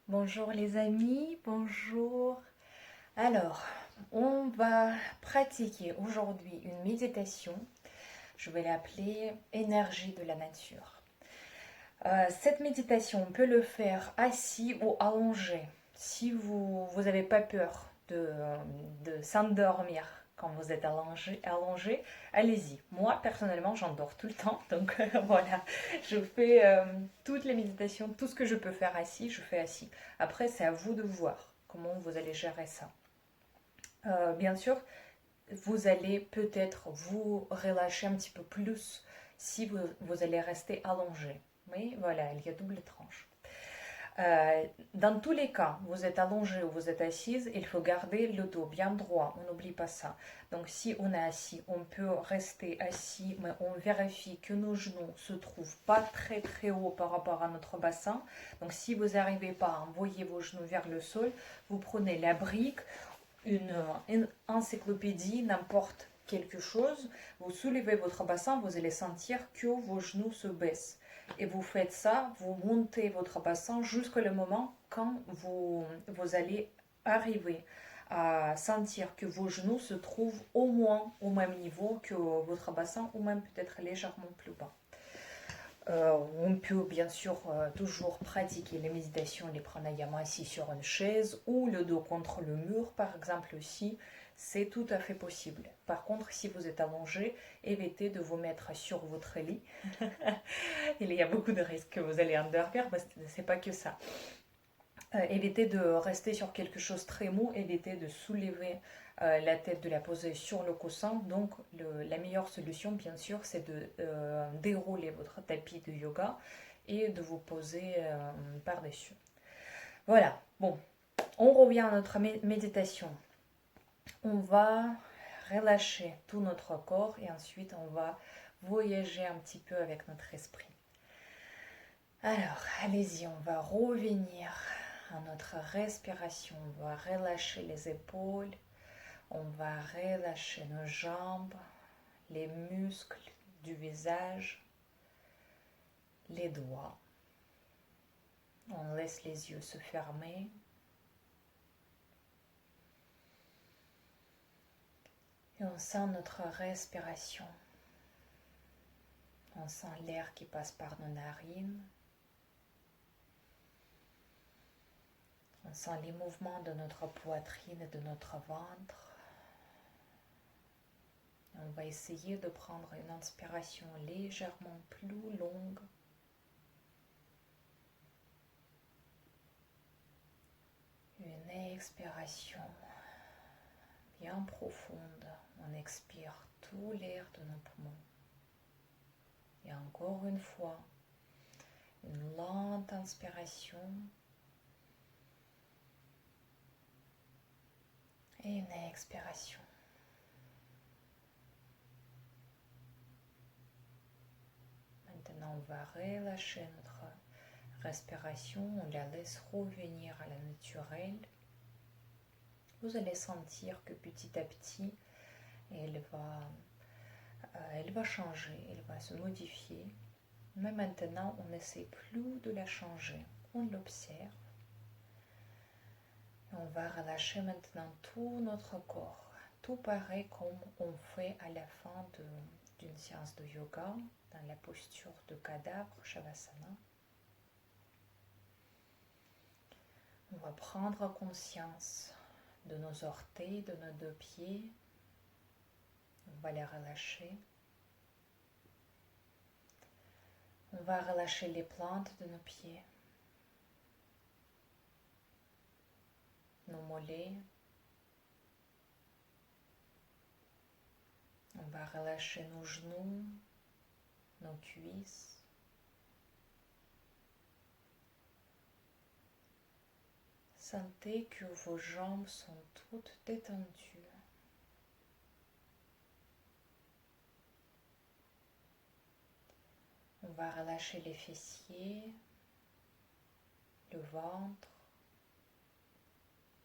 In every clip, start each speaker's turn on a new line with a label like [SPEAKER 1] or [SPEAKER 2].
[SPEAKER 1] Bonjour les amis, bonjour. Alors, on va pratiquer aujourd'hui une méditation. Je vais l'appeler énergie de la nature. Cette méditation, on peut le faire assis ou allongé. Si vous n'avez pas peur de s'endormir quand vous êtes allongé, allez-y. Moi, personnellement, j'endors tout le temps. Donc voilà, je fais toutes les méditations, tout ce que je peux faire assis, je fais assis. Après, c'est à vous de voir comment vous allez gérer ça. Bien sûr, vous allez peut-être vous relâcher un petit peu plus si vous allez rester allongé. Oui, voilà, il y a double tranche. Dans tous les cas, vous êtes allongé ou vous êtes assise, il faut garder le dos bien droit, on n'oublie pas ça. Donc si on est assis, on peut rester assis, mais on vérifie que nos genoux se trouvent pas très très haut par rapport à notre bassin. Donc si vous n'arrivez pas à envoyer vos genoux vers le sol, vous prenez la brique, une encyclopédie, n'importe quelque chose, vous soulevez votre bassin, vous allez sentir que vos genoux se baissent. Et vous faites ça, vous montez votre bassin jusqu'au moment quand vous allez arriver à sentir que vos genoux se trouvent au moins au même niveau que votre bassin ou même peut-être légèrement plus bas. On peut bien sûr toujours pratiquer les méditations, les pranayama assis sur une chaise ou le dos contre le mur par exemple aussi, c'est tout à fait possible. Par contre, si vous êtes allongé, évitez de vous mettre sur votre lit. Il y a beaucoup de risques que vous allez endormir, mais c'est pas que ça. Évitez de rester sur quelque chose très mou, évitez de soulever la tête, de la poser sur le coussin. Donc la meilleure solution, bien sûr, c'est de dérouler votre tapis de yoga et de vous poser par-dessus. Voilà, bon, on revient à notre méditation. On va relâcher tout notre corps et ensuite on va voyager un petit peu avec notre esprit. Alors, allez-y, on va revenir à notre respiration. On va relâcher les épaules, on va relâcher nos jambes, les muscles du visage, les doigts. On laisse les yeux se fermer. Et on sent notre respiration. On sent l'air qui passe par nos narines. On sent les mouvements de notre poitrine et de notre ventre. Et on va essayer de prendre une inspiration légèrement plus longue. Une expiration bien profonde. On expire tout l'air de nos poumons. Et encore une fois, une lente inspiration et une expiration. Maintenant, on va relâcher notre respiration, on la laisse revenir à la naturelle. Vous allez sentir que petit à petit, elle va changer, elle va se modifier. Mais maintenant, on n'essaie plus de la changer. On l'observe. On va relâcher maintenant tout notre corps. Tout pareil comme on fait à la fin d'une séance de yoga, dans la posture de cadavre, Shavasana. On va prendre conscience de nos orteils, de nos deux pieds. On va les relâcher. On va relâcher les plantes de nos pieds, nos mollets. On va relâcher nos genoux, nos cuisses. Sentez que vos jambes sont toutes détendues. On va relâcher les fessiers, le ventre,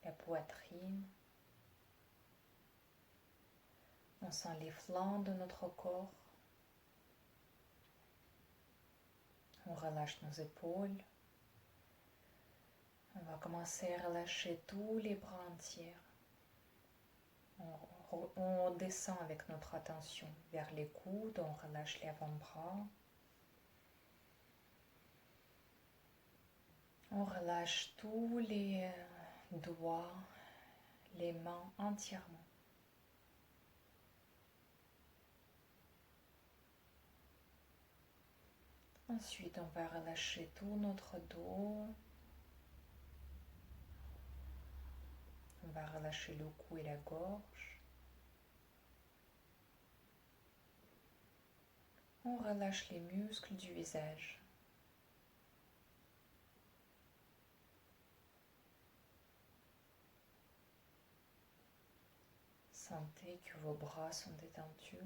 [SPEAKER 1] la poitrine. On sent les flancs de notre corps. On relâche nos épaules. On va commencer à relâcher tous les bras entiers. On descend avec notre attention vers les coudes, on relâche les avant-bras. On relâche tous les doigts, les mains entièrement. Ensuite, on va relâcher tout notre dos. On va relâcher le cou et la gorge. On relâche les muscles du visage. Sentez que vos bras sont détendus.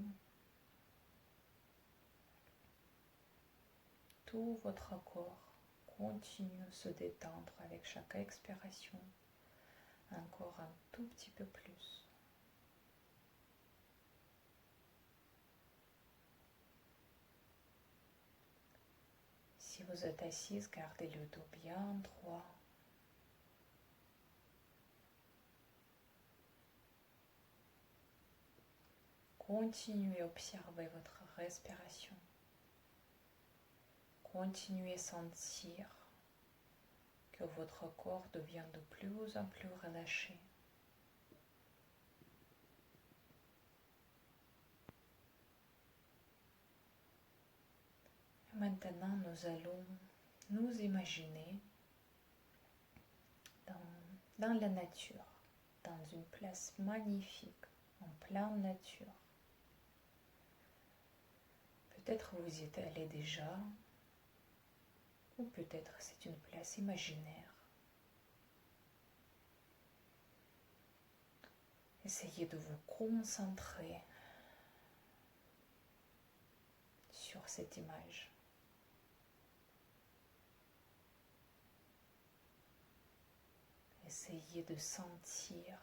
[SPEAKER 1] Tout votre corps continue à se détendre avec chaque expiration, encore un tout petit peu plus. Si vous êtes assise, gardez le dos bien droit. Continuez à observer votre respiration. Continuez à sentir que votre corps devient de plus en plus relâché. Maintenant, nous allons nous imaginer dans la nature, dans une place magnifique, en pleine nature. Peut-être vous y êtes allé déjà, ou peut-être c'est une place imaginaire. Essayez de vous concentrer sur cette image. Essayez de sentir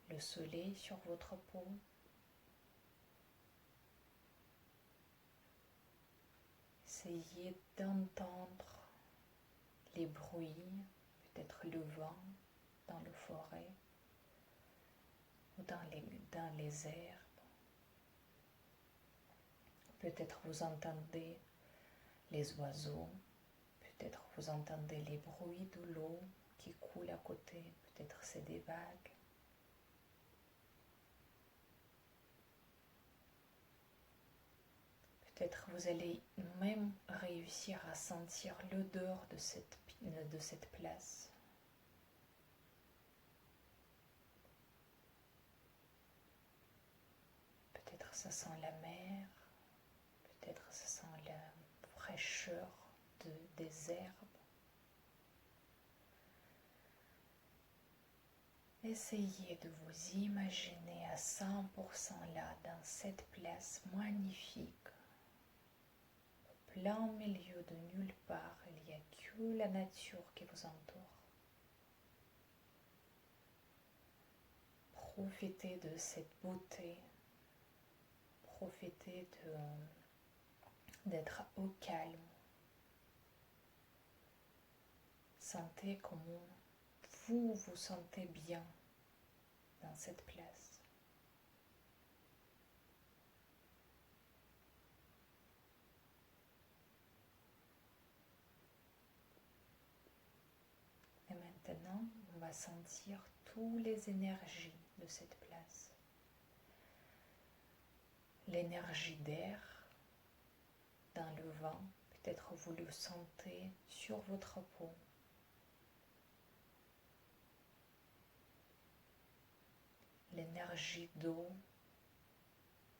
[SPEAKER 1] le soleil sur votre peau. Essayez d'entendre les bruits, peut-être le vent dans la forêt ou dans les herbes. Peut-être vous entendez les oiseaux, peut-être vous entendez les bruits de l'eau qui coule à côté, peut-être c'est des vagues. Peut-être vous allez même réussir à sentir l'odeur de cette place. Peut-être ça sent la mer, peut-être ça sent la fraîcheur des herbes. Essayez de vous imaginer à 100% là, dans cette place magnifique. Au plein milieu de nulle part, il n'y a que la nature qui vous entoure. Profitez de cette beauté. Profitez d'être au calme. Sentez comment vous vous sentez bien dans cette place. Et maintenant, on va sentir toutes les énergies de cette place. L'énergie d'air dans le vent, peut-être vous le sentez sur votre peau. L'énergie d'eau,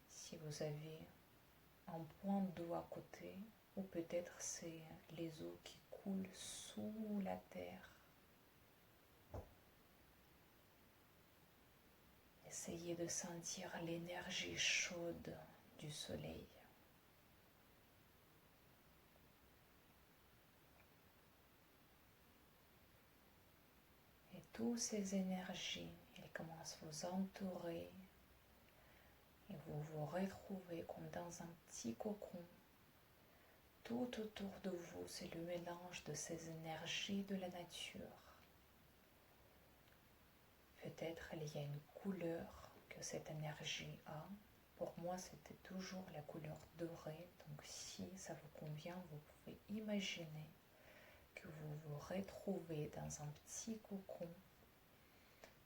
[SPEAKER 1] si vous avez un point d'eau à côté, ou peut-être c'est les eaux qui coulent sous la terre. Essayez de sentir l'énergie chaude du soleil. Et toutes ces énergies, elles commencent à vous entourer et vous vous retrouvez comme dans un petit cocon, tout autour de vous, c'est le mélange de ces énergies de la nature. Peut-être il y a une couleur que cette énergie a. Pour moi, c'était toujours la couleur dorée. Donc si ça vous convient, vous pouvez imaginer que vous vous retrouvez dans un petit cocon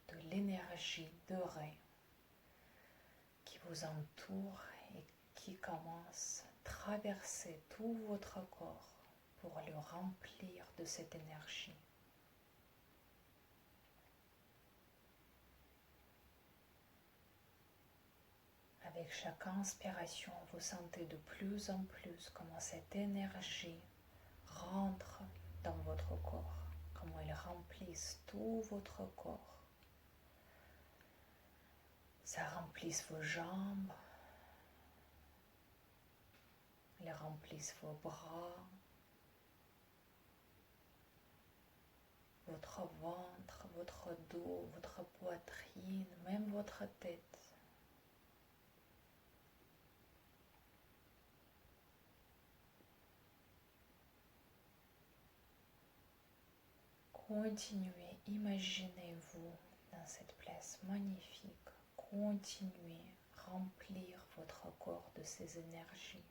[SPEAKER 1] de l'énergie dorée qui vous entoure et qui commence à traverser tout votre corps pour le remplir de cette énergie. Avec chaque inspiration, vous sentez de plus en plus comment cette énergie rentre dans votre corps, comment elle remplisse tout votre corps. Ça remplisse vos jambes, elle remplisse vos bras, votre ventre, votre dos, votre poitrine, même votre tête. Continuez, imaginez-vous dans cette place magnifique. Continuez à remplir votre corps de ces énergies.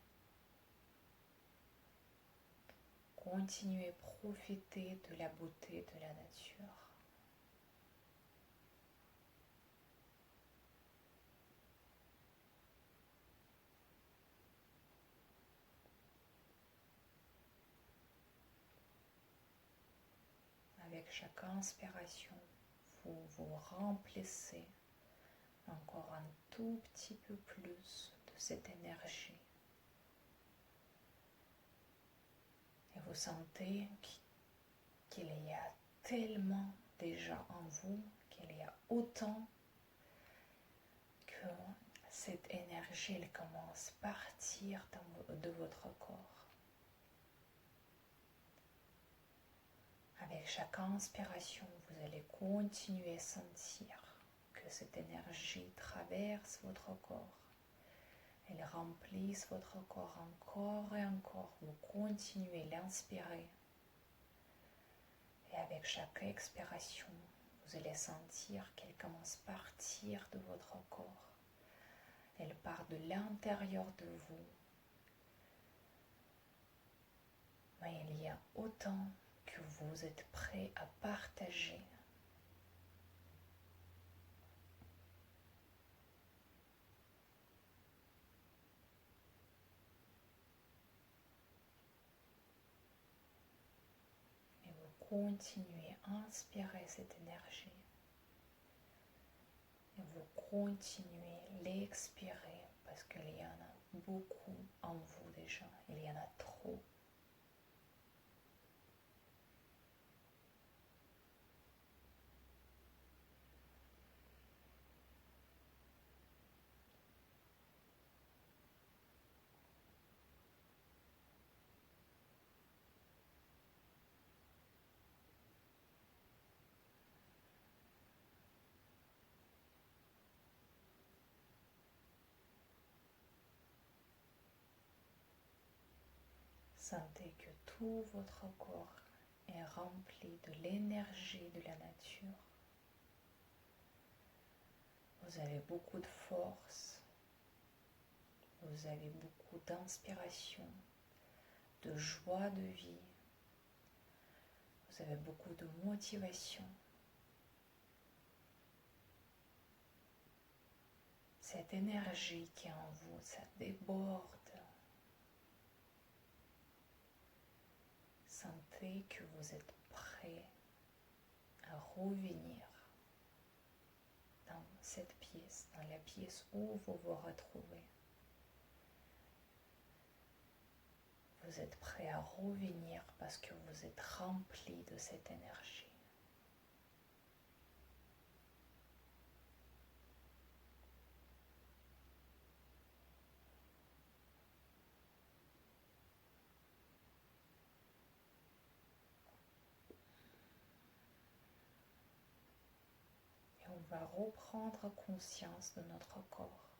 [SPEAKER 1] Continuez à profiter de la beauté de la nature. Avec chaque inspiration, vous vous remplissez encore un tout petit peu plus de cette énergie. Et vous sentez qu'il y a tellement déjà en vous, qu'il y a autant que cette énergie elle commence à partir de votre corps. Avec chaque inspiration, vous allez continuer à sentir que cette énergie traverse votre corps. Elle remplisse votre corps encore et encore. Vous continuez à l'inspirer. Et avec chaque expiration, vous allez sentir qu'elle commence à partir de votre corps. Elle part de l'intérieur de vous. Mais il y a autant que vous êtes prêt à partager. Et vous continuez à inspirer cette énergie. Et vous continuez à l'expirer parce qu'il y en a beaucoup en vous déjà. Il y en a trop. Sentez que tout votre corps est rempli de l'énergie de la nature. Vous avez beaucoup de force, vous avez beaucoup d'inspiration, de joie de vie, vous avez beaucoup de motivation. Cette énergie qui est en vous, ça déborde. Sentez que vous êtes prêt à revenir dans cette pièce, dans la pièce où vous vous retrouvez. Vous êtes prêt à revenir parce que vous êtes rempli de cette énergie. Et on va reprendre conscience de notre corps.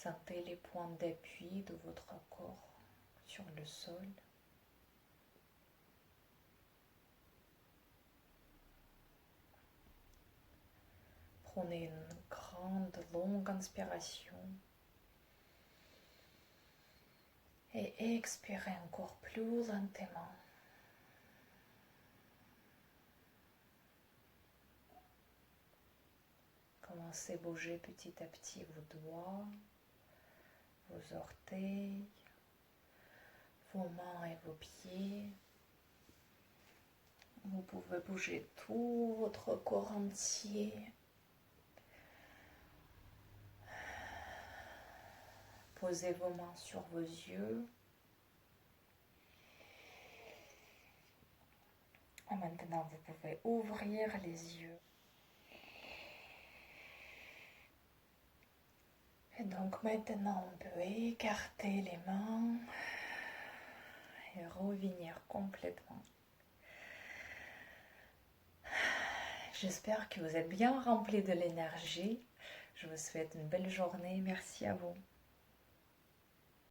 [SPEAKER 1] Sentez les points d'appui de votre corps sur le sol. Prenez une grande, longue inspiration. Et expirez encore plus lentement. Commencez à bouger petit à petit vos doigts, vos orteils, vos mains et vos pieds. Vous pouvez bouger tout votre corps entier. Posez vos mains sur vos yeux. Et maintenant, vous pouvez ouvrir les yeux. Et donc maintenant, on peut écarter les mains et revenir complètement. J'espère que vous êtes bien remplis de l'énergie. Je vous souhaite une belle journée. Merci à vous.